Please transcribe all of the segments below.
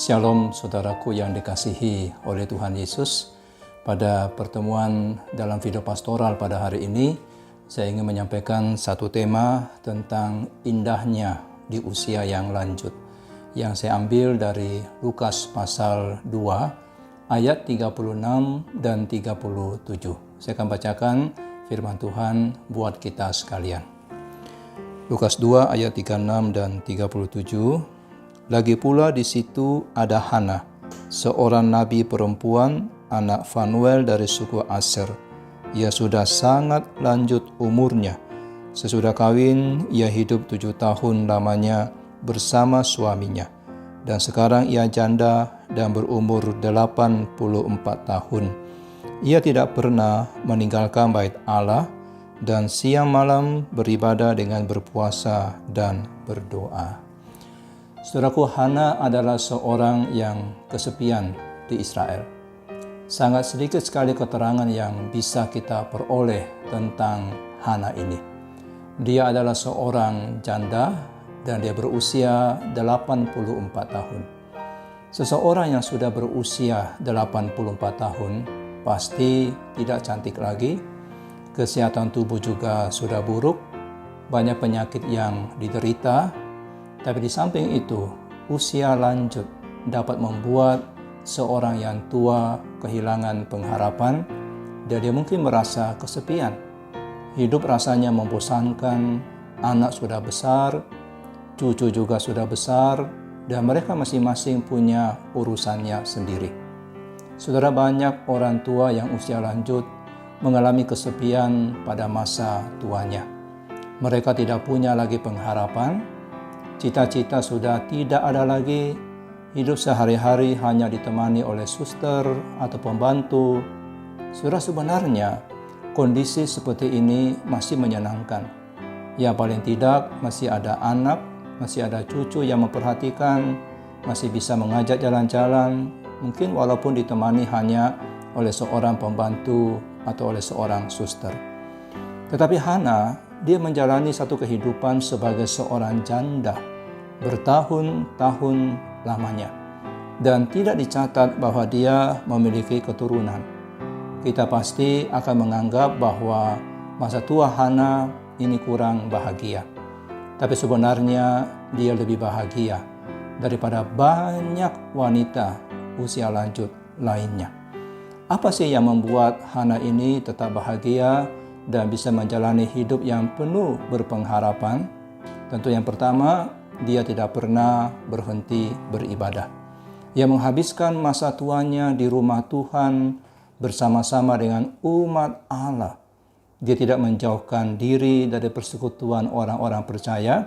Shalom saudaraku yang dikasihi oleh Tuhan Yesus. Pada pertemuan dalam video pastoral pada hari ini, saya ingin menyampaikan satu tema tentang indahnya di usia yang lanjut, yang saya ambil dari Lukas pasal 2 ayat 36 dan 37. Saya akan bacakan firman Tuhan buat kita sekalian. Lukas 2 ayat 36 dan 37. Lagi pula di situ ada Hana, seorang nabi perempuan, anak Fanuel dari suku Aser. Ia sudah sangat lanjut umurnya. Sesudah kawin, ia hidup 7 tahun lamanya bersama suaminya. Dan sekarang ia janda dan berumur 84 tahun. Ia tidak pernah meninggalkan bait Allah dan siang malam beribadah dengan berpuasa dan berdoa. Saudaraku, Hana adalah seorang yang kesepian di Israel. Sangat sedikit sekali keterangan yang bisa kita peroleh tentang Hana ini. Dia adalah seorang janda dan dia berusia 84 tahun. Seseorang yang sudah berusia 84 tahun pasti tidak cantik lagi, kesehatan tubuh juga sudah buruk, banyak penyakit yang diderita. Tapi di samping itu, usia lanjut dapat membuat seorang yang tua kehilangan pengharapan dan dia mungkin merasa kesepian. Hidup rasanya membosankan, anak sudah besar, cucu juga sudah besar, dan mereka masing-masing punya urusannya sendiri. Saudara, banyak orang tua yang usia lanjut mengalami kesepian pada masa tuanya. Mereka tidak punya lagi pengharapan, cita-cita sudah tidak ada lagi, hidup sehari-hari hanya ditemani oleh suster atau pembantu. Saudara, sebenarnya kondisi seperti ini masih menyenangkan. Ya, paling tidak masih ada anak, masih ada cucu yang memperhatikan, masih bisa mengajak jalan-jalan, mungkin walaupun ditemani hanya oleh seorang pembantu atau oleh seorang suster. Tetapi Hana, dia menjalani satu kehidupan sebagai seorang janda bertahun-tahun lamanya dan tidak dicatat bahwa dia memiliki keturunan. Kita pasti akan menganggap bahwa masa tua Hana ini kurang bahagia. Tapi sebenarnya dia lebih bahagia daripada banyak wanita usia lanjut lainnya. Apa sih yang membuat Hana ini tetap bahagia dan bisa menjalani hidup yang penuh berpengharapan? Tentu yang pertama, dia tidak pernah berhenti beribadah. Ia menghabiskan masa tuanya di rumah Tuhan bersama-sama dengan umat Allah. Dia tidak menjauhkan diri dari persekutuan orang-orang percaya.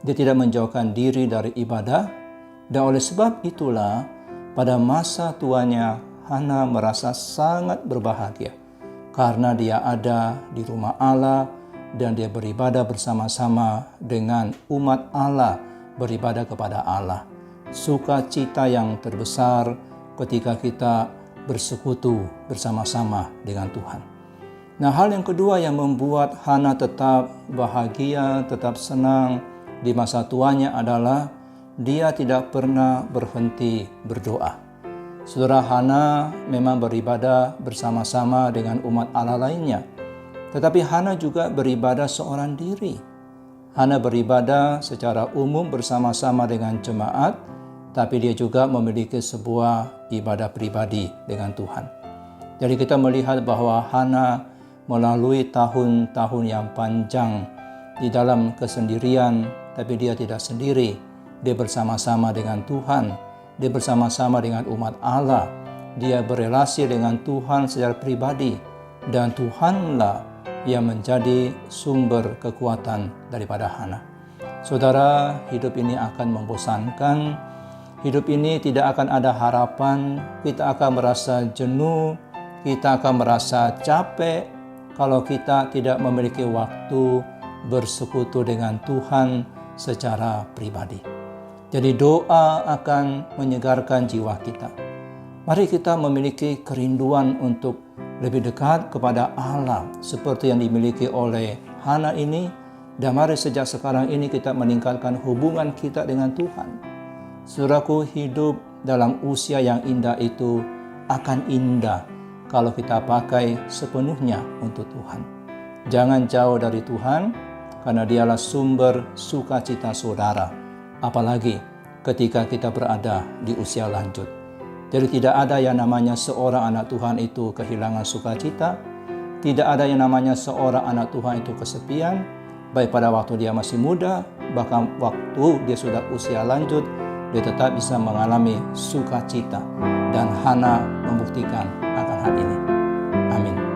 Dia tidak menjauhkan diri dari ibadah. Dan oleh sebab itulah, pada masa tuanya, Hana merasa sangat berbahagia karena dia ada di rumah Allah dan dia beribadah bersama-sama dengan umat Allah, beribadah kepada Allah. Sukacita yang terbesar ketika kita bersekutu bersama-sama dengan Tuhan. Nah, hal yang kedua yang membuat Hana tetap bahagia, tetap senang di masa tuanya adalah dia tidak pernah berhenti berdoa. Saudara, Hana memang beribadah bersama-sama dengan umat Allah lainnya. Tetapi Hana juga beribadah seorang diri. Hana beribadah secara umum bersama-sama dengan jemaat, tapi dia juga memiliki sebuah ibadah pribadi dengan Tuhan. Jadi kita melihat bahwa Hana melalui tahun-tahun yang panjang di dalam kesendirian, tapi dia tidak sendiri. Dia bersama-sama dengan Tuhan. Dia bersama-sama dengan umat Allah. Dia berelasi dengan Tuhan secara pribadi. Dan Tuhanlah yang menjadi sumber kekuatan daripada Hana. Saudara, hidup ini akan membosankan. Hidup ini tidak akan ada harapan. Kita akan merasa jenuh. Kita akan merasa capek kalau kita tidak memiliki waktu bersekutu dengan Tuhan secara pribadi. Jadi doa akan menyegarkan jiwa kita. Mari kita memiliki kerinduan untuk lebih dekat kepada Allah seperti yang dimiliki oleh Hana ini. Dan mari sejak sekarang ini kita meningkatkan hubungan kita dengan Tuhan. Saudaraku, hidup dalam usia yang indah itu akan indah kalau kita pakai sepenuhnya untuk Tuhan. Jangan jauh dari Tuhan, karena Dialah sumber sukacita saudara, apalagi ketika kita berada di usia lanjut. Jadi tidak ada yang namanya seorang anak Tuhan itu kehilangan sukacita, tidak ada yang namanya seorang anak Tuhan itu kesepian, baik pada waktu dia masih muda, bahkan waktu dia sudah usia lanjut, dia tetap bisa mengalami sukacita. Dan Hana membuktikan akan hal ini. Amin.